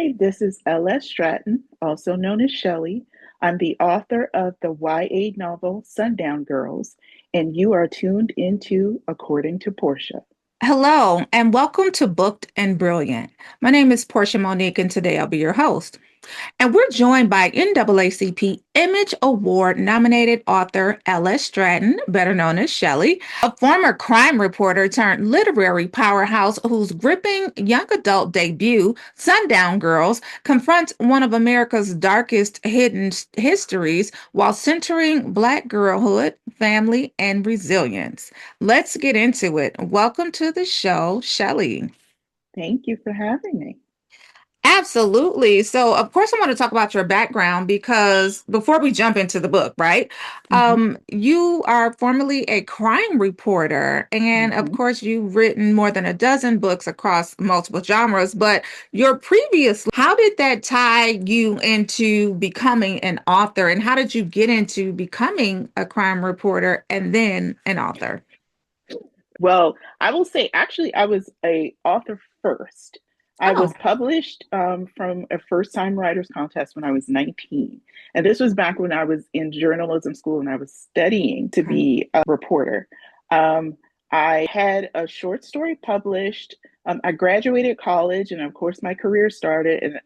Hi, this is L.S. Stratton, also known as Shelley. I'm the author of the YA novel Sundown Girls, and you are tuned into According to Portia. Hello, and welcome to Booked and Brilliant. My name is Portia Monique, and today I'll be your host. And we're joined by NAACP Image Award nominated author L.S. Stratton, better known as Shelley, a former crime reporter turned literary powerhouse whose gripping young adult debut, Sundown Girls, confronts one of America's darkest hidden histories while centering Black girlhood, family, and resilience. Let's get into it. Welcome to the show, Shelley. Thank you for having me. Absolutely. So, of course, I want to talk about your background because before we jump into the book, right? hmm You are formerly a crime reporter, and of hmm course, you've written more than a dozen books across multiple genres. But your previous, how did that tie you into becoming an author, and how did you get into becoming a crime reporter and then an author? Well, I will say, actually, I was a author first. I Oh, was published from a first-time writers contest when I was 19. And this was back when I was in journalism school and I was studying to okay. be a reporter. Um, I had a short story published. I graduated college, and of course, my career started.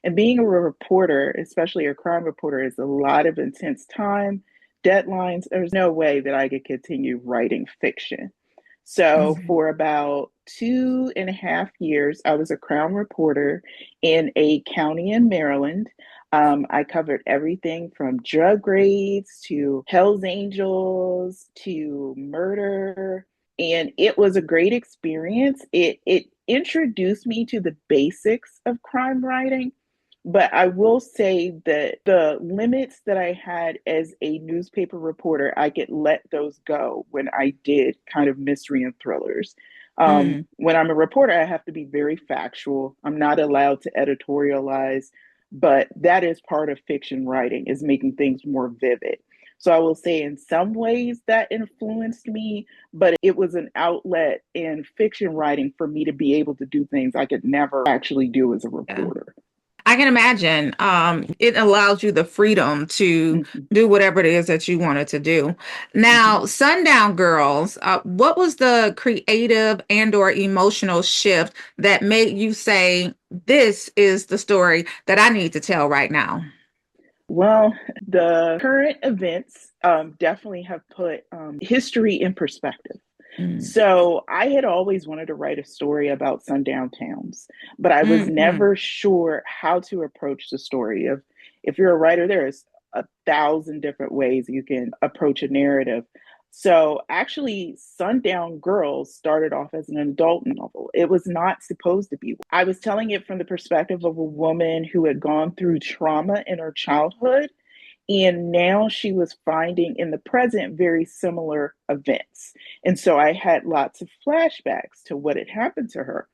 And being a reporter, especially a crime reporter, is a lot of intense time, deadlines. There's no way that I could continue writing fiction. So Mhm. for about 2.5 years, I was a Crown reporter in a county in Maryland. I covered everything from drug raids to Hell's Angels to murder. And it was a great experience. It introduced me to the basics of crime writing, but I will say that the limits that I had as a newspaper reporter, I could let those go when I did kind of mystery and thrillers. Mm. When I'm a reporter, I have to be very factual. I'm not allowed to editorialize, but that is part of fiction writing, is making things more vivid. So I will say in some ways that influenced me, but it was an outlet in fiction writing for me to be able to do things I could never actually do as a Yeah. reporter. I can imagine. It allows you the freedom to Mhm, do whatever it is that you wanted to do. mhm. Now, Sundown Girls, what was the creative and or emotional shift that made you say, this is the story that I need to tell right now? Well, the current events definitely have put history in perspective. Mm, So I had always wanted to write a story about sundown towns, but I was mm, mm, never sure how to approach the story. If you're a writer, there's 1,000 different ways you can approach a narrative. So actually, Sundown Girls started off as an adult novel. It was not supposed to be. I was telling it from the perspective of a woman who had gone through trauma in her childhood, and now she was finding in the present very similar events. And so I had lots of flashbacks to what had happened to her.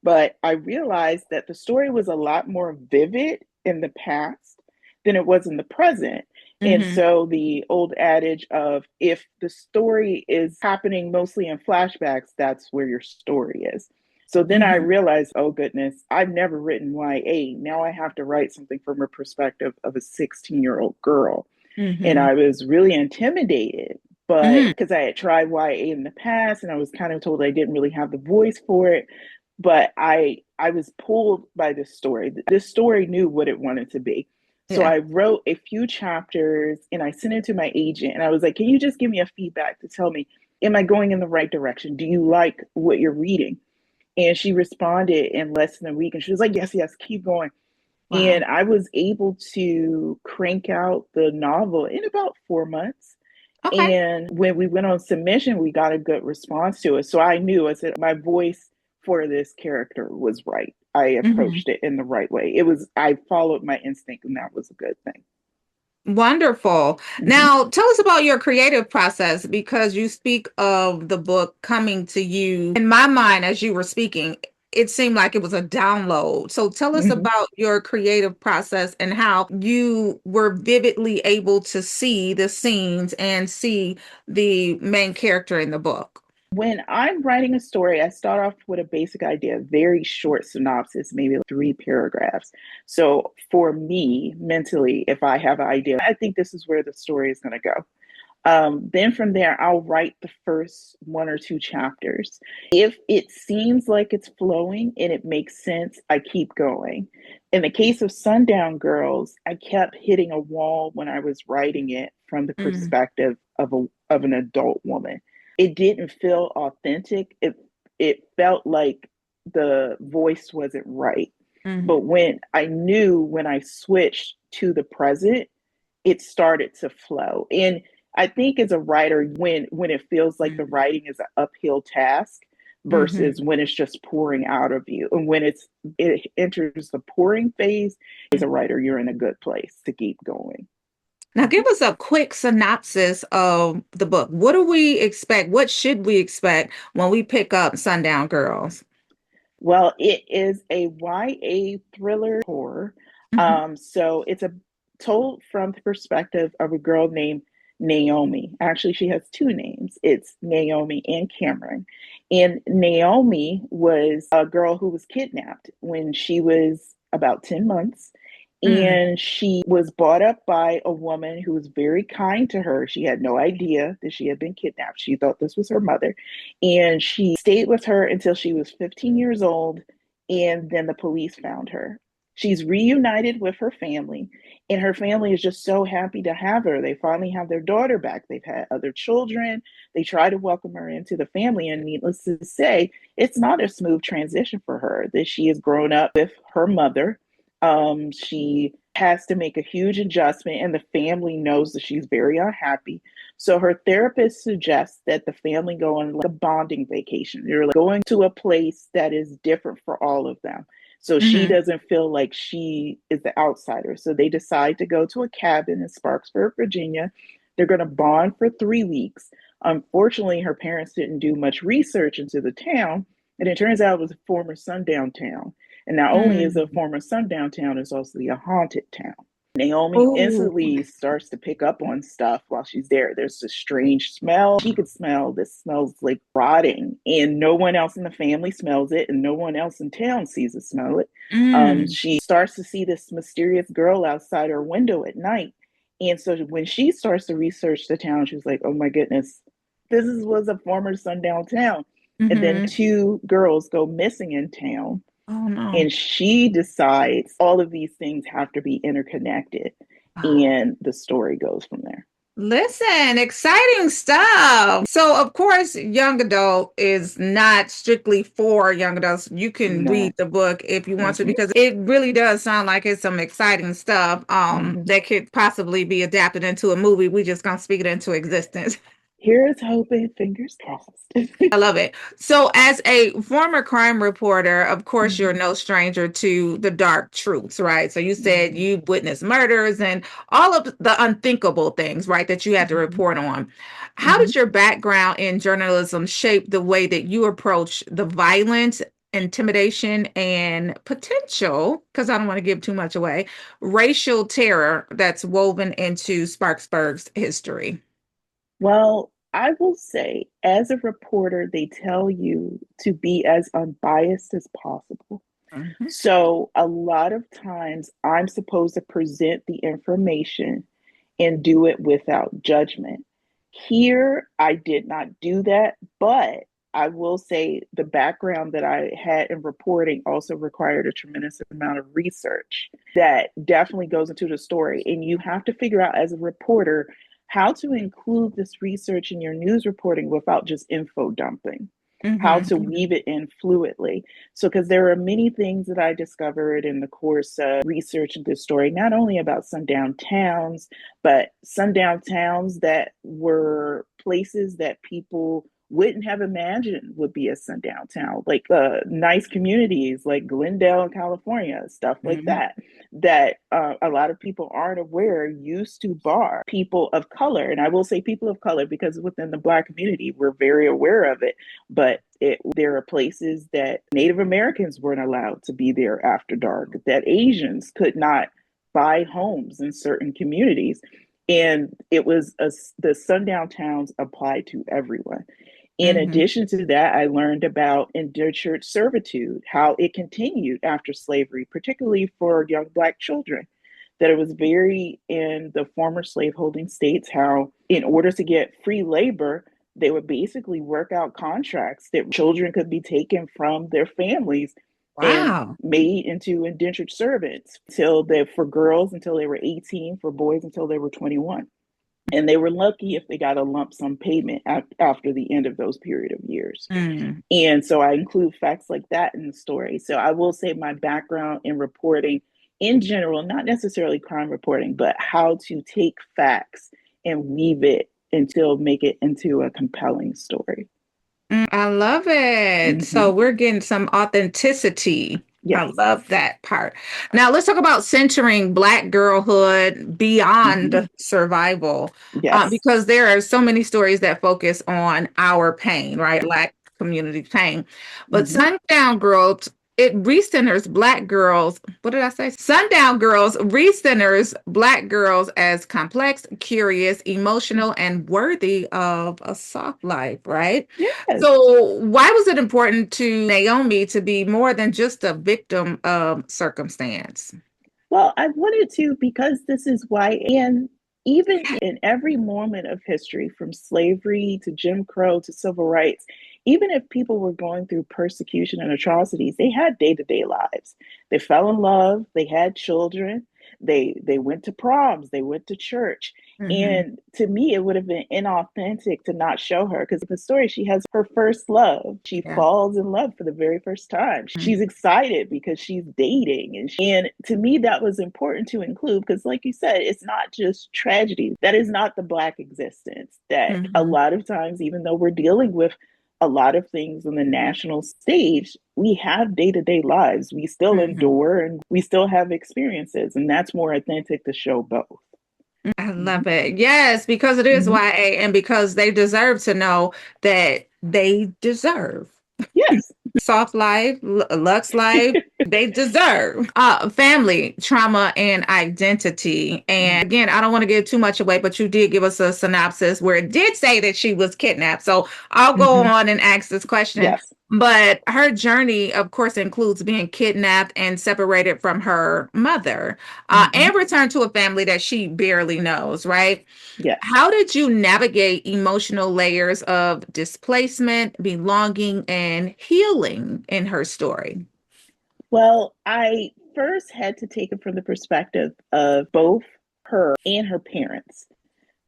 But I realized that the story was a lot more vivid in the past than it was in the present. And mhm, so the old adage of if the story is happening mostly in flashbacks, that's where your story is. So then I mhm, realized, oh goodness, I've never written YA. Now I have to write something from a perspective of a 16-year-old girl. And mhm, I was really intimidated, but mhm. because I had tried YA in the past and I was kind of told I didn't really have the voice for it, but I was pulled by this story. This story knew what it wanted to be. So Yeah. I wrote a few chapters and I sent it to my agent and I was like, "Can you just give me a feedback to tell me, am I going in the right direction? Do you like what you're reading?" And she responded in less than a week and she was like, "Yes, yes, keep going." Wow. And I was able to crank out the novel in about 4 months. Okay. And when we went on submission, we got a good response to it. So I knew, I said, my voice for this character was right. I Mhm. approached it in the right way. I followed my instinct, and that was a good thing. Wonderful. hmm Now, tell us about your creative process because you speak of the book coming to you. In my mind, as you were speaking, it seemed like it was a download. So tell us hmm about your creative process and how you were vividly able to see the scenes and see the main character in the book. When I'm writing a story, I start off with a basic idea, a very short synopsis, maybe like 3 paragraphs. So for me, mentally, if I have an idea, I think this is where the story is going to go. Then from there, I'll write the first 1 or 2 chapters. If it seems like it's flowing and it makes sense, I keep going. In the case of Sundown Girls, I kept hitting a wall when I was writing it from the Mm, perspective of an adult woman. It didn't feel authentic. It felt like the voice wasn't right. mm, But when I switched to the present, it started to flow. And I think as a writer, when it feels like the mm, writing is an uphill task versus mhm. when it's just pouring out of you, and when it enters the pouring phase, as a writer, you're in a good place to keep going. Now, give us a quick synopsis of the book. What do we expect? What should we expect when we pick up Sundown Girls? Well, it is a YA thriller horror. Mhm, So it's a told from the perspective of a girl named Naomi. Actually, she has 2 names. It's Naomi and Cameron. And Naomi was a girl who was kidnapped when she was about 10 months. mm, And she was brought up by a woman who was very kind to her. She had no idea that she had been kidnapped. She thought this was her mother, and she stayed with her until she was 15 years old, and then the police found her. She's reunited with her family, and her family is just so happy to have her. They finally have their daughter back. They've had other children. They try to welcome her into the family, and needless to say, it's not a smooth transition for her. That she has grown up with her mother. She has to make a huge adjustment, and the family knows that she's very unhappy. So her therapist suggests that the family go on like a bonding vacation. They're like going to a place that is different for all of them. So she mhm, doesn't feel like she is the outsider. So they decide to go to a cabin in Sparksburg, Virginia. They're going to bond for 3 weeks. Unfortunately, her parents didn't do much research into the town, and it turns out it was a former sundown town. And not only is it a mm. former sundown town, it's also a haunted town. Naomi Oh, instantly starts to pick up on stuff while she's there. There's this strange smell. She could smell this smells like rotting, and no one else in the family smells it, and no one else in town sees it smell it. mm, She starts to see this mysterious girl outside her window at night. And so when she starts to research the town, she's like, oh my goodness, was a former sundown town. And then mhm. 2 girls go missing in town, Oh no. and she decides all of these things have to be interconnected. And the story goes from there. Listen, exciting stuff. So, of course, young adult is not strictly for young adults. You can read No. the book if you want to Mm-hmm. because it really does sound like it's some exciting stuff Mm-hmm. that could possibly be adapted into a movie. We just gonna speak it into existence. Here's hoping, fingers crossed. I love it. So, as a former crime reporter, of course, you're Mm-hmm. no stranger to the dark truths, right? So, you said Mm-hmm. you witnessed murders and all of the unthinkable things, right, that you had to Mm-hmm. report on. How Mm-hmm. did your background in journalism shape the way that you approach the violence, intimidation, and potential, because I don't want to give too much away, racial terror that's woven into Sparksburg's history? Well, I will say, as a reporter, they tell you to be as unbiased as possible. Mhm, So, a lot of times, I'm supposed to present the information and do it without judgment. Here, I did not do that, but I will say the background that I had in reporting also required a tremendous amount of research that definitely goes into the story. And you have to figure out as a reporter how to include this research in your news reporting without just info dumping, how mhm, to weave it in fluidly. So, because there are many things that I discovered in the course of researching this story, not only about sundown towns, but sundown towns that were places that people wouldn't have imagined would be a sundown town, like nice communities like Glendale, California, stuff like mhm, that, that a lot of people aren't aware used to bar people of color. And I will say people of color because within the Black community, we're very aware of it, but there are places that Native Americans weren't allowed to be there after dark, that Asians could not buy homes in certain communities. And the sundown towns applied to everyone. In Mm-hmm. addition to that, I learned about indentured servitude, how it continued after slavery, particularly for young Black children. That it was very in the former slaveholding states, how in order to get free labor, they would basically work out contracts that children could be taken from their families and Wow. made into indentured servants till they for girls until they were 18, for boys until they were 21. And they were lucky if they got a lump sum payment after the end of those period of years. Mm. And so I include facts like that in the story. So I will say my background in reporting in general, not necessarily crime reporting, but how to take facts and weave it until make it into a compelling story. I love it. So Mm-hmm. we're getting some authenticity. I Yes. love that part. Now let's talk about centering Black girlhood Mm-hmm. beyond survival, Yes. because there are so many stories that focus on our pain, right? Black community pain. But Mm-hmm. Sundown Girls, it recenters Black girls. What did I say? Sundown Girls recenters Black girls as complex, curious, emotional, and worthy of a soft life, right? Yes. So, why was it important to Naomi to be more than just a victim of circumstance? Well, I wanted to because this is why, and even in every moment of history, from slavery to Jim Crow to civil rights, even if people were going through persecution and atrocities, they had day to day lives. They fell in love, they had children, they went to proms, they went to church. Hmm. And to me, it would have been inauthentic to not show her because the story, she has her first love. She Yeah. falls in love for the very first time. She's excited because she's dating. And to me, that was important to include because, like you said, it's not just tragedy. That is not the Black existence. That a Hmm. lot of times, even though we're dealing with a lot of things on the national stage, we have day to day lives. We still Hmm. endure and we still have experiences. And that's more authentic to show both. I Mhm. love it. Yes, because it is Mhm. YA and because they deserve to know that they deserve Yes. soft life, Lux life, they deserve. Family, trauma, and identity. And Mhm. again, I don't want to give too much away, but you did give us a synopsis where it did say that she was kidnapped. So I'll go Mhm. on and ask this question. Yes. But her journey, of course, includes being kidnapped and separated from her mother, Mhm. and returned to a family that she barely knows, right? Yes. How did you navigate emotional layers of displacement, belonging, and healing in her story? Well, I first had to take it from the perspective of both her and her parents.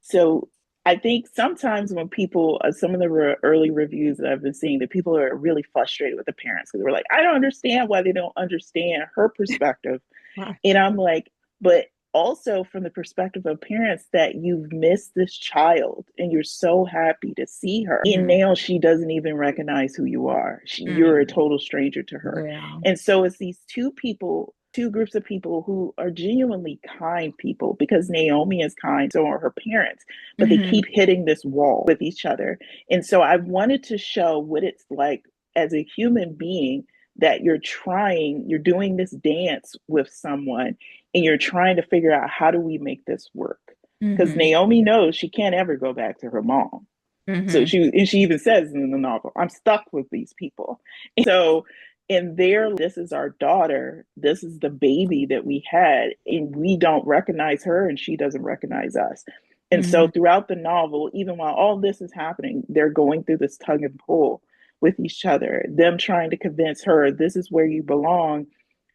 So I think sometimes when people, some of the early reviews that I've been seeing, that people are really frustrated with the parents because they're like, I don't understand why they don't understand her perspective. Right. And I'm like, but also from the perspective of parents that you've missed this child and you're so happy to see her. And Mhm. now she doesn't even recognize who you are. You're a Mm. total stranger to her. Yeah. And so it's these two people, two groups of people who are genuinely kind people because Naomi is kind, so are her parents, but they Hmm. keep hitting this wall with each other. And so I wanted to show what it's like as a human being that you're doing this dance with someone and you're trying to figure out how do we make this work? Because Hmm. Naomi knows she can't ever go back to her mom. So Hmm. she even says in the novel, I'm stuck with these people. And so in there, this is our daughter, this is the baby that we had, and we don't recognize her and she doesn't recognize us. And so Hmm. throughout the novel, even while all this is happening, they're going through this tug and pull with each other, them trying to convince her this is where you belong.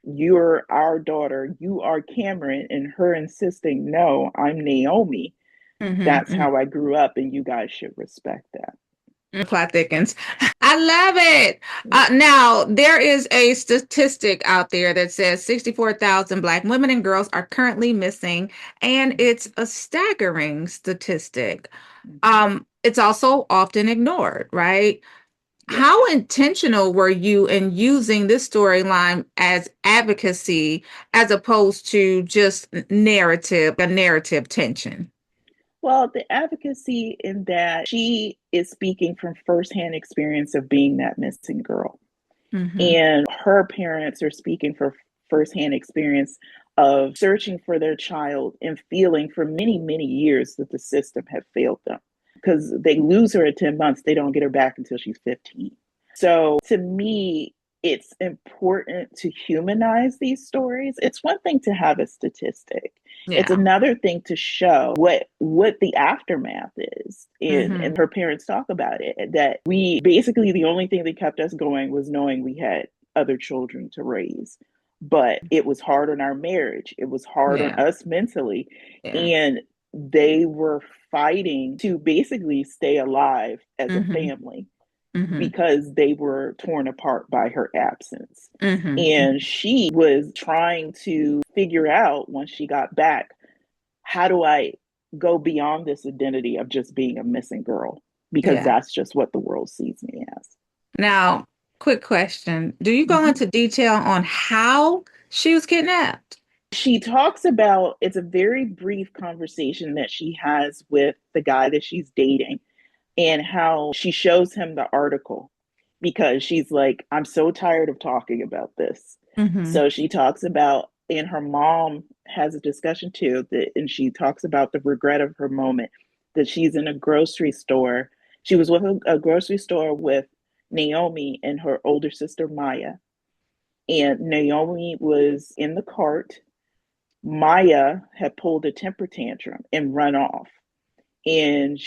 You're our daughter, you are Cameron, and her insisting, no, I'm Naomi. That's Hmm. how I grew up, and you guys should respect that. Plot thickens. I love it. Yeah. Now, there is a statistic out there that says 64,000 Black women and girls are currently missing, and it's a staggering statistic. Mhm. It's also often ignored, right? Yes. How intentional were you in using this storyline as advocacy as opposed to just narrative, a narrative tension? Well, the advocacy in that she is speaking from firsthand experience of being that missing girl. Hmm. And her parents are speaking for firsthand experience of searching for their child and feeling for many, many years that the system had failed them. because they lose her at 10 months. They don't get her back until she's 15. So to me, it's important to humanize these stories. It's one thing to have a statistic. It's Yeah. another thing to show what the aftermath is. And Hmm. her parents talk about it, that we basically the only thing that kept us going was knowing we had other children to raise. But it was hard on our marriage. It was hard on Yeah. us mentally. Yeah. And they were fighting to basically stay alive as a Hmm. family Hmm. because they were torn apart by her absence. Hmm. And she was trying to figure out once she got back, how do I go beyond this identity of just being a missing girl? Because Yeah. that's just what the world sees me as. Now, quick question. Do you go Mhm. into detail on how she was kidnapped? She talks about it's a very brief conversation that she has with the guy that she's dating and how she shows him the article because she's like, I'm so tired of talking about this. Hmm. So she talks about, and her mom has a discussion too, that, and she talks about the regret of her moment that she's in a grocery store. She was with a grocery store with Naomi and her older sister Maya. And Naomi was in the cart. Maya had pulled a temper tantrum and run off. And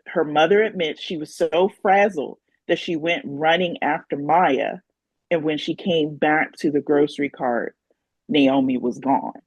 her mother admits she was so frazzled that she went running after Maya. And when she came back to the grocery cart, Naomi was gone.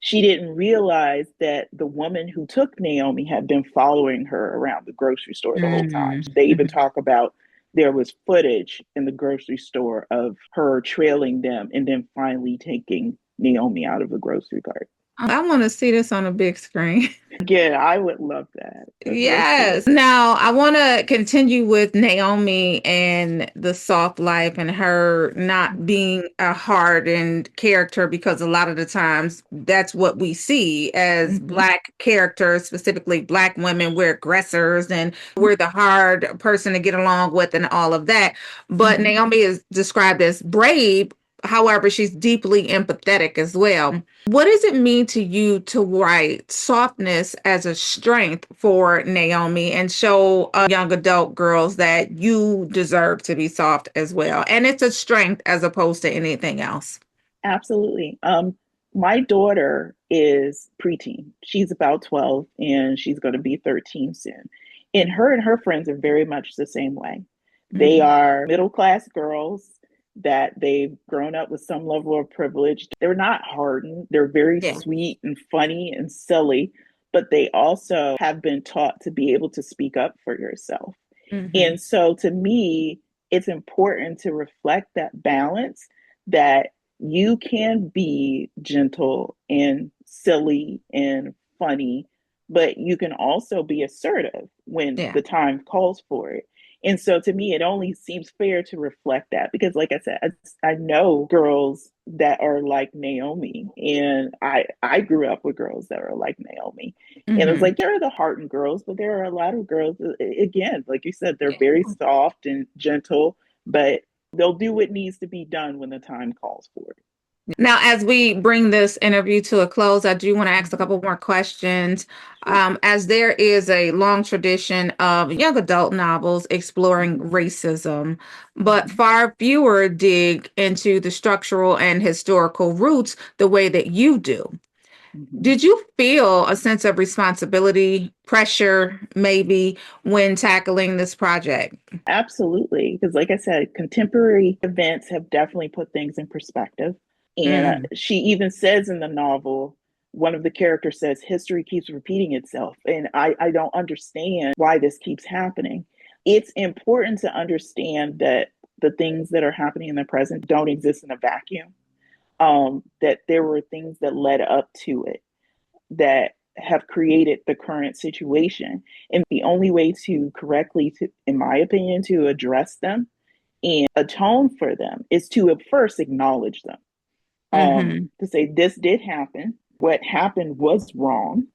She didn't realize that the woman who took Naomi had been following her around the grocery store the whole time. They even Hmm. talk about there was footage in the grocery store of her trailing them and then finally taking Naomi out of the grocery cart. I want to see this on a big screen. Again, I would love that. That's real Yes. cool. Now, I want to continue with Naomi and the soft life and her not being a hardened character because a lot of the times that's what we see as Mm-hmm. Black characters, specifically Black women. We're aggressors and we're the hard person to get along with and all of that. But Mm-hmm. Naomi is described as brave. However, she's deeply empathetic as well. What does it mean to you to write softness as a strength for Naomi and show young adult girls that you deserve to be soft as well? And it's a strength as opposed to anything else. Absolutely. My daughter is preteen. She's about 12 and she's going to be 13 soon. And her friends are very much the same way. They Hmm. are middle class girls that they've grown up with some level of privilege. They're not hardened. They're very Yeah. sweet and funny and silly, but they also have been taught to be able to speak up for yourself. Hmm. And so to me, it's important to reflect that balance that you can be gentle and silly and funny, but you can also be assertive when Yeah. the time calls for it. And so to me, it only seems fair to reflect that because, like I said, I know girls that are like Naomi, and I grew up with girls that are like Naomi. And it was Hmm. like, there are the hardened girls, but there are a lot of girls, again, like you said, they're very soft and gentle, but they'll do what needs to be done when the time calls for it. Now, as we bring this interview to a close, I do want to ask a Mhm. couple more questions. Sure. As there is a long tradition of young adult novels exploring Mhm. racism, but Mhm. far fewer dig into the structural and historical roots the way that you do. Mhm. Did you feel a sense of responsibility, pressure, maybe, when tackling this project? Absolutely. Because, like I said, contemporary events have definitely put things in perspective. And Mm, she even says in the novel, one of the characters says, history keeps repeating itself. And I don't understand why this keeps happening. It's important to understand that the things that are happening in the present don't exist in a vacuum, that there were things that led up to it that have created the current situation. And the only way to correctly, to, in my opinion, to address them and atone for them is to at first acknowledge them. hmm. To say this did happen, what happened was wrong,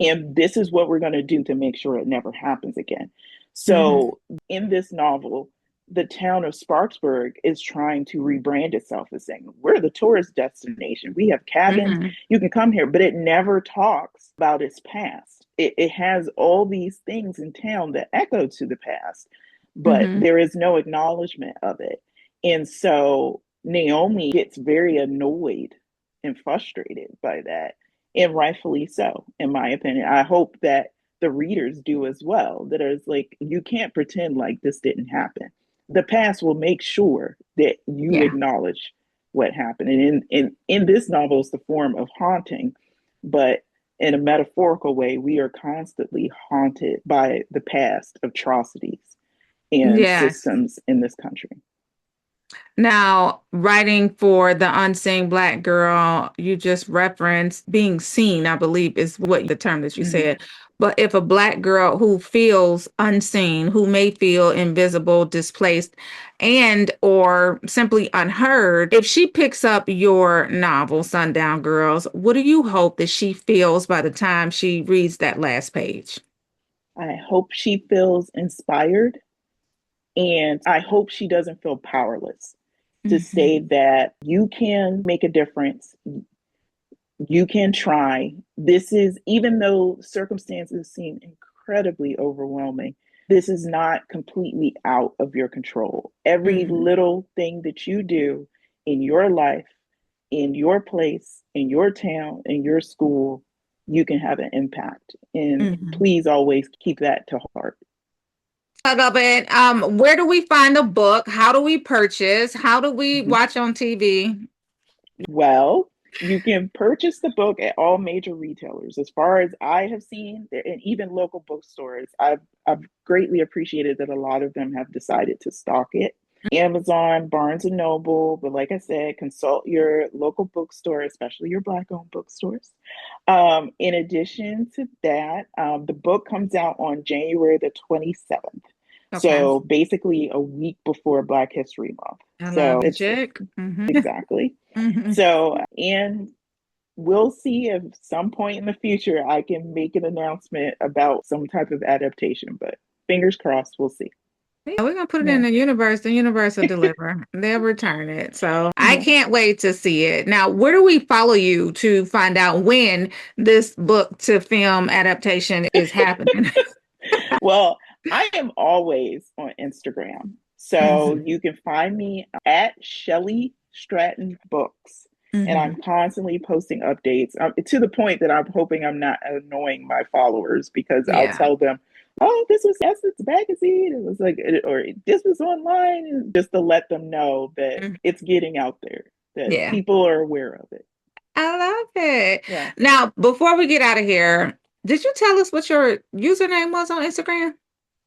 and this is what we're going to do to make sure it never happens again. Hmm. So in this novel, the town of Sparksburg is trying to rebrand itself as saying, we're the tourist destination. We have cabins. Hmm. You can come here, but it never talks about its past. it has all these things in town that echo to the past, but Mm-hmm. there is no acknowledgement of it. And so Naomi gets very annoyed and frustrated by that, and rightfully so, in my opinion. I hope that the readers do as well, that is like, you can't pretend like this didn't happen. The past will make sure that you Yeah. acknowledge what happened. And in this novel, it's the form of haunting, but in a metaphorical way, we are constantly haunted by the past atrocities and Yes. systems in this country. Now, writing for the unseen Black girl, you just referenced being seen, I believe is what the term that you Mm-hmm. said. But if a Black girl who feels unseen, who may feel invisible, displaced, and or simply unheard, if she picks up your novel, Sundown Girls, what do you hope that she feels by the time she reads that last page? I hope she feels inspired, and I hope she doesn't feel powerless, to say Mhm. that you can make a difference, you can try. This is, even though circumstances seem incredibly overwhelming, this is not completely out of your control. Every Mhm. little thing that you do in your life, in your place, in your town, in your school, you can have an impact. And Mhm. please always keep that to heart. I love it. Where do we find the book? How do we purchase? How do we Mhm. watch on TV? Well, you can purchase the book at all major retailers. As far as I have seen, and even local bookstores, I've greatly appreciated that a lot of them have decided to stock it. Amazon, Barnes and Noble, but like I said, consult your local bookstore, especially your Black-owned bookstores. In addition to that, the book comes out on January the 27th. Okay. So basically a week before Black History Month. I love So the it's chick. Hmm. exactly. Hmm. So, and we'll see if some point in the future I can make an announcement about some type of adaptation, but fingers crossed, we'll see. Yeah, we're gonna put it in Yeah. the universe. The universe will deliver. They'll return it. So I Yeah. can't wait to see it. Now, where do we follow you to find out when this book to film adaptation is happening? Well, I am always on Instagram. So Hmm. you can find me at Shelly Stratton Books. And I'm Hmm. constantly posting updates, to the point that I'm hoping I'm not annoying my followers, because I'll Yeah. tell them, oh, this was Essence Magazine. It was like, or this was online, just to let them know that Mhm. it's getting out there, that Yeah. people are aware of it. I love it. Yeah. Now, before we get out of here, did you tell us what your username was on Instagram?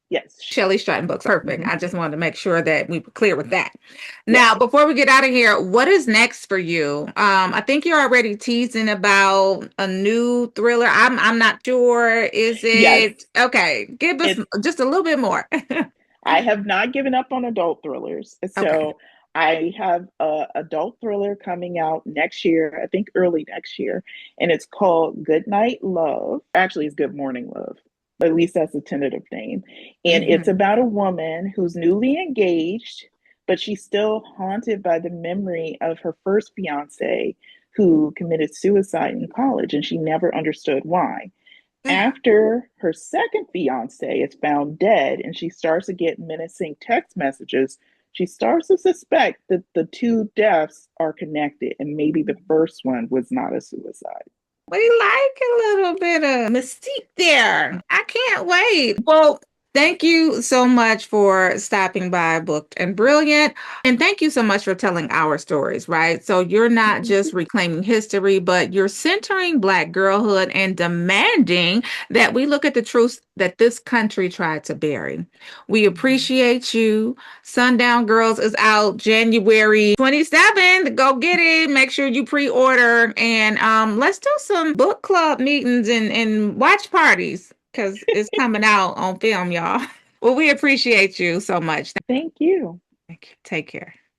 Yes. Shelly Stratton Books. Perfect. Mm-hmm. I just wanted to make sure that we were clear with that. Yes. Now, before we get out of here, what is next for you? I think you're already teasing about a new thriller. I'm not sure. Is Yes. it okay? Give us It's just a little bit more. I have not given up on adult thrillers. Okay. So I have a adult thriller coming out next year, I think early next year, and it's called Good Night Love. Actually, it's Good Morning Love. At least that's a tentative name. And it's Hmm. about a woman who's newly engaged, but she's still haunted by the memory of her first fiance who committed suicide in college, and she never understood why. After her second fiance is found dead and she starts to get menacing text messages, she starts to suspect that the two deaths are connected, and maybe the first one was not a suicide. We like a little bit of mystique there. I can't wait. Well, thank you so much for stopping by Booked and Brilliant. And thank you so much for telling our stories, right? So you're not just reclaiming history, but you're centering Black girlhood and demanding that we look at the truths that this country tried to bury. We appreciate you. Sundown Girls is out January 27th. Go get it. Make sure you pre-order. And let's do some book club meetings and watch parties because it's coming out on film, y'all. Well, we appreciate you so much. Thank you. Take care.